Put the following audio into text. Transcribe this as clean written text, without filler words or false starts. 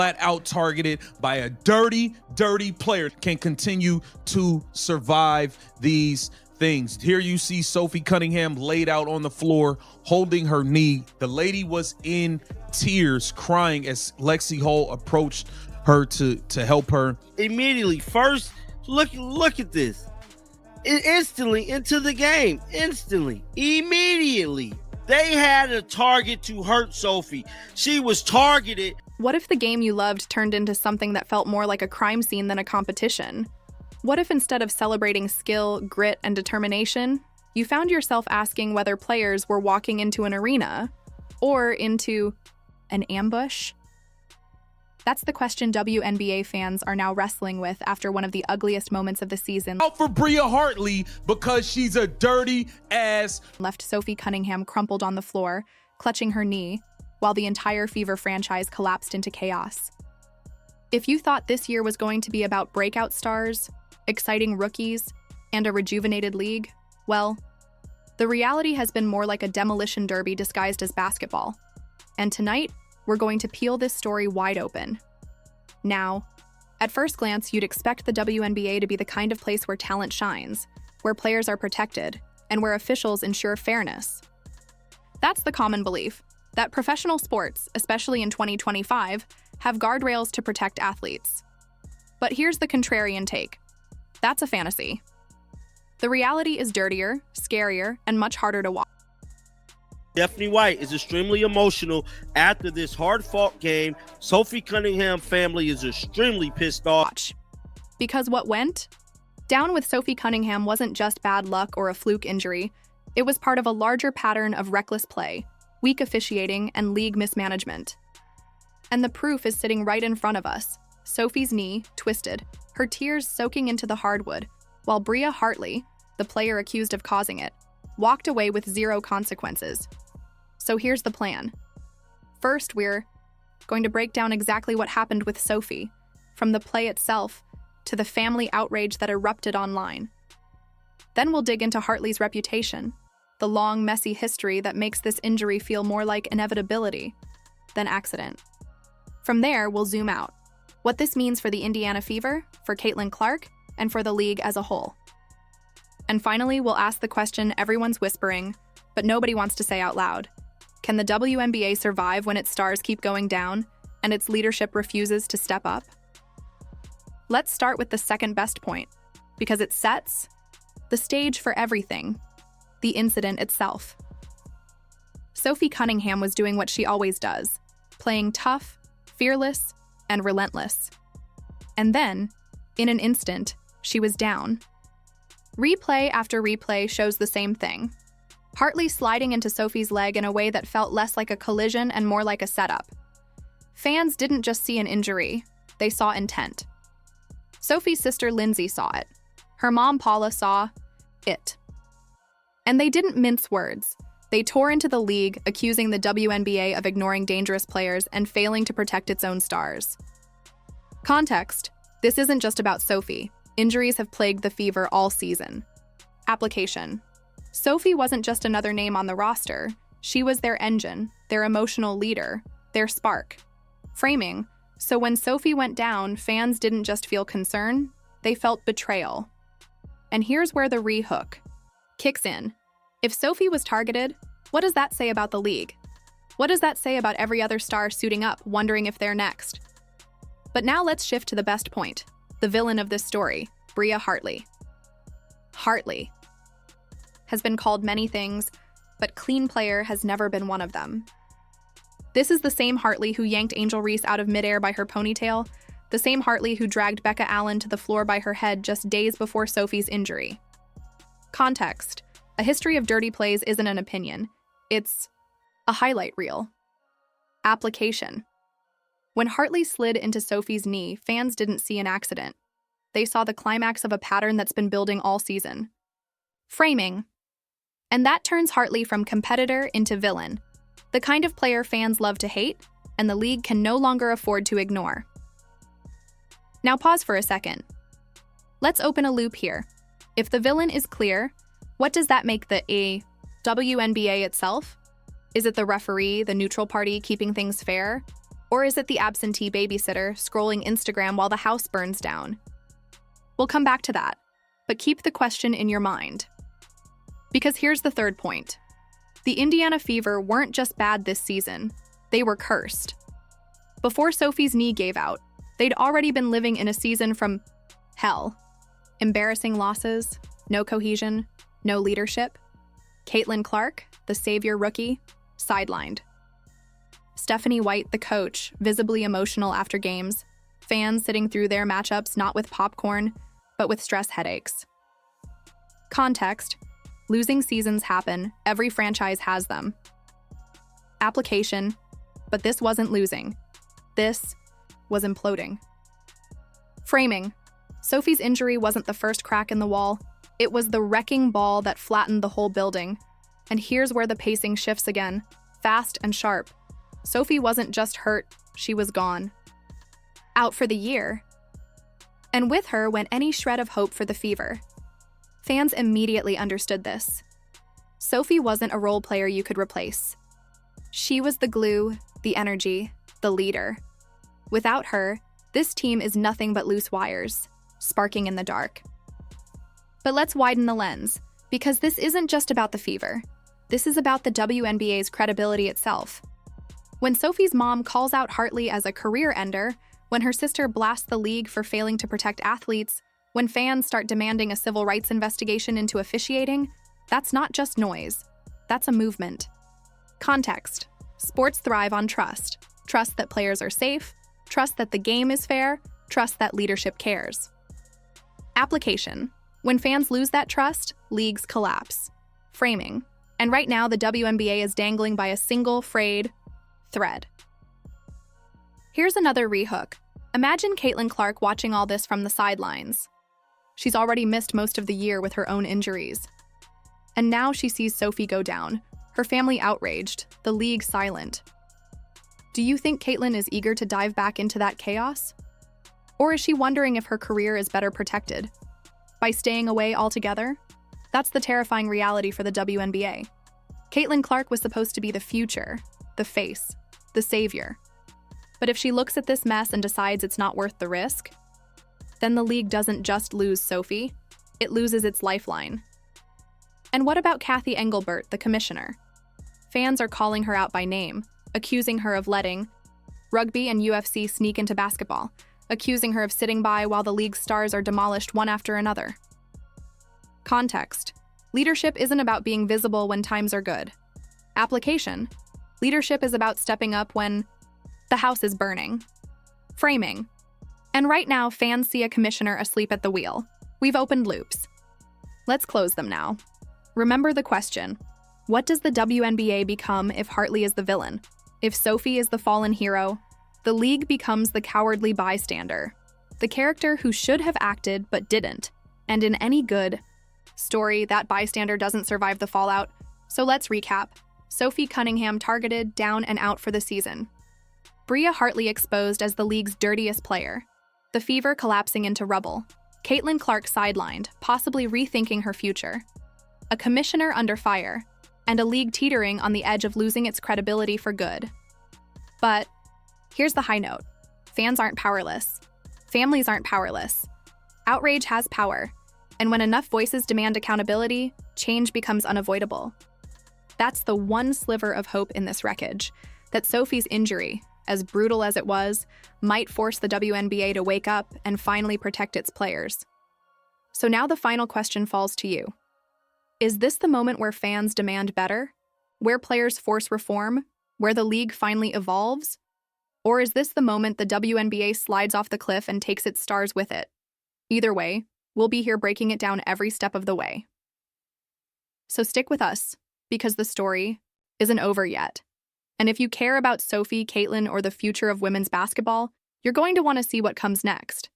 flat out targeted by a dirty player can continue to survive these things. Here you see Sophie Cunningham laid out on the floor, holding her knee. The lady was in tears, crying as Lexi Hull approached her to help her. Immediately, first, look at this. Instantly into the game. Instantly. Immediately. They had a target to hurt Sophie. She was targeted. What if the game you loved turned into something that felt more like a crime scene than a competition? What if instead of celebrating skill, grit, and determination, you found yourself asking whether players were walking into an arena or into an ambush? That's the question WNBA fans are now wrestling with after one of the ugliest moments of the season. Out for Bria Hartley because she's a dirty ass. Left Sophie Cunningham crumpled on the floor, clutching her knee, while the entire Fever franchise collapsed into chaos. If you thought this year was going to be about breakout stars, exciting rookies, and a rejuvenated league, well, the reality has been more like a demolition derby disguised as basketball. And tonight, we're going to peel this story wide open. Now, at first glance, you'd expect the WNBA to be the kind of place where talent shines, where players are protected, and where officials ensure fairness. That's the common belief, that professional sports, especially in 2025, have guardrails to protect athletes. But here's the contrarian take. That's a fantasy. The reality is dirtier, scarier, and much harder to watch. Stephanie White is extremely emotional after this hard-fought game. Sophie Cunningham family is extremely pissed off. Because what went down with Sophie Cunningham wasn't just bad luck or a fluke injury. It was part of a larger pattern of reckless play, weak officiating, and league mismanagement. And the proof is sitting right in front of us. Sophie's knee, twisted, her tears soaking into the hardwood, while Bria Hartley, the player accused of causing it, walked away with zero consequences. So here's the plan. First, we're going to break down exactly what happened with Sophie, from the play itself to the family outrage that erupted online. Then we'll dig into Hartley's reputation, the long, messy history that makes this injury feel more like inevitability than accident. From there, we'll zoom out. What this means for the Indiana Fever, for Caitlin Clark, and for the league as a whole. And finally, we'll ask the question everyone's whispering, but nobody wants to say out loud. Can the WNBA survive when its stars keep going down and its leadership refuses to step up? Let's start with the second best point, because it sets the stage for everything, the incident itself. Sophie Cunningham was doing what she always does, playing tough, fearless, and relentless. And then, in an instant, she was down. Replay after replay shows the same thing. Hartley sliding into Sophie's leg in a way that felt less like a collision and more like a setup. Fans didn't just see an injury, they saw intent. Sophie's sister Lindsay saw it. Her mom Paula saw it. And they didn't mince words. They tore into the league, accusing the WNBA of ignoring dangerous players and failing to protect its own stars. Context: this isn't just about Sophie. Injuries have plagued the Fever all season. Application: Sophie wasn't just another name on the roster. She was their engine, their emotional leader, their spark. Framing: so when Sophie went down, fans didn't just feel concern, they felt betrayal. And here's where the re-hook kicks in. If Sophie was targeted, what does that say about the league? What does that say about every other star suiting up, wondering if they're next? But now let's shift to the best point, the villain of this story, Bria Hartley. Hartley has been called many things, but clean player has never been one of them. This is the same Hartley who yanked Angel Reese out of midair by her ponytail, the same Hartley who dragged Becca Allen to the floor by her head just days before Sophie's injury. Context: a history of dirty plays isn't an opinion, it's a highlight reel. Application: when Hartley slid into Sophie's knee, fans didn't see an accident. They saw the climax of a pattern that's been building all season. Framing: and that turns Hartley from competitor into villain, the kind of player fans love to hate, and the league can no longer afford to ignore. Now pause for a second. Let's open a loop here. If the villain is clear, what does that make the WNBA itself? Is it the referee, the neutral party keeping things fair? Or is it the absentee babysitter scrolling Instagram while the house burns down? We'll come back to that, but keep the question in your mind. Because here's the third point. The Indiana Fever weren't just bad this season, they were cursed. Before Sophie's knee gave out, they'd already been living in a season from hell. Embarrassing losses, no cohesion, no leadership. Caitlin Clark, the savior rookie, sidelined. Stephanie White, the coach, visibly emotional after games. Fans sitting through their matchups not with popcorn, but with stress headaches. Context: losing seasons happen, every franchise has them. Application: but this wasn't losing. This was imploding. Framing: Sophie's injury wasn't the first crack in the wall, it was the wrecking ball that flattened the whole building. And here's where the pacing shifts again, fast and sharp. Sophie wasn't just hurt, she was gone. Out for the year. And with her went any shred of hope for the Fever. Fans immediately understood this. Sophie wasn't a role player you could replace. She was the glue, the energy, the leader. Without her, this team is nothing but loose wires, sparking in the dark. But let's widen the lens, because this isn't just about the Fever. This is about the WNBA's credibility itself. When Sophie's mom calls out Hartley as a career ender, when her sister blasts the league for failing to protect athletes, when fans start demanding a civil rights investigation into officiating, that's not just noise. That's a movement. Context: sports thrive on trust. Trust that players are safe, trust that the game is fair, trust that leadership cares. Application: when fans lose that trust, leagues collapse. Framing: and right now the WNBA is dangling by a single frayed thread. Here's another rehook. Imagine Caitlin Clark watching all this from the sidelines. She's already missed most of the year with her own injuries. And now she sees Sophie go down, her family outraged, the league silent. Do you think Caitlin is eager to dive back into that chaos? Or is she wondering if her career is better protected? By staying away altogether? That's the terrifying reality for the WNBA. Caitlin Clark was supposed to be the future, the face, the savior. But if she looks at this mess and decides it's not worth the risk, then the league doesn't just lose Sophie, it loses its lifeline. And what about Kathy Engelbert, the commissioner? Fans are calling her out by name, accusing her of letting rugby and UFC sneak into basketball, accusing her of sitting by while the league's stars are demolished one after another. Context: leadership isn't about being visible when times are good. Application: leadership is about stepping up when the house is burning. Framing: and right now fans see a commissioner asleep at the wheel. We've opened loops. Let's close them now. Remember the question: what does the WNBA become if Hartley is the villain? If Sophie is the fallen hero, the league becomes the cowardly bystander, the character who should have acted but didn't. And in any good story, that bystander doesn't survive the fallout. So let's recap. Sophie Cunningham targeted, down and out for the season. Bria Hartley exposed as the league's dirtiest player. The Fever collapsing into rubble. Caitlin Clark sidelined, possibly rethinking her future. A commissioner under fire, and a league teetering on the edge of losing its credibility for good. But here's the high note. Fans aren't powerless. Families aren't powerless. Outrage has power, and when enough voices demand accountability, change becomes unavoidable. That's the one sliver of hope in this wreckage, that Sophie's injury, as brutal as it was, might force the WNBA to wake up and finally protect its players. So now the final question falls to you. Is this the moment where fans demand better? Where players force reform? Where the league finally evolves? Or is this the moment the WNBA slides off the cliff and takes its stars with it? Either way, we'll be here breaking it down every step of the way. So stick with us, because the story isn't over yet. And if you care about Sophie, Caitlin, or the future of women's basketball, you're going to want to see what comes next.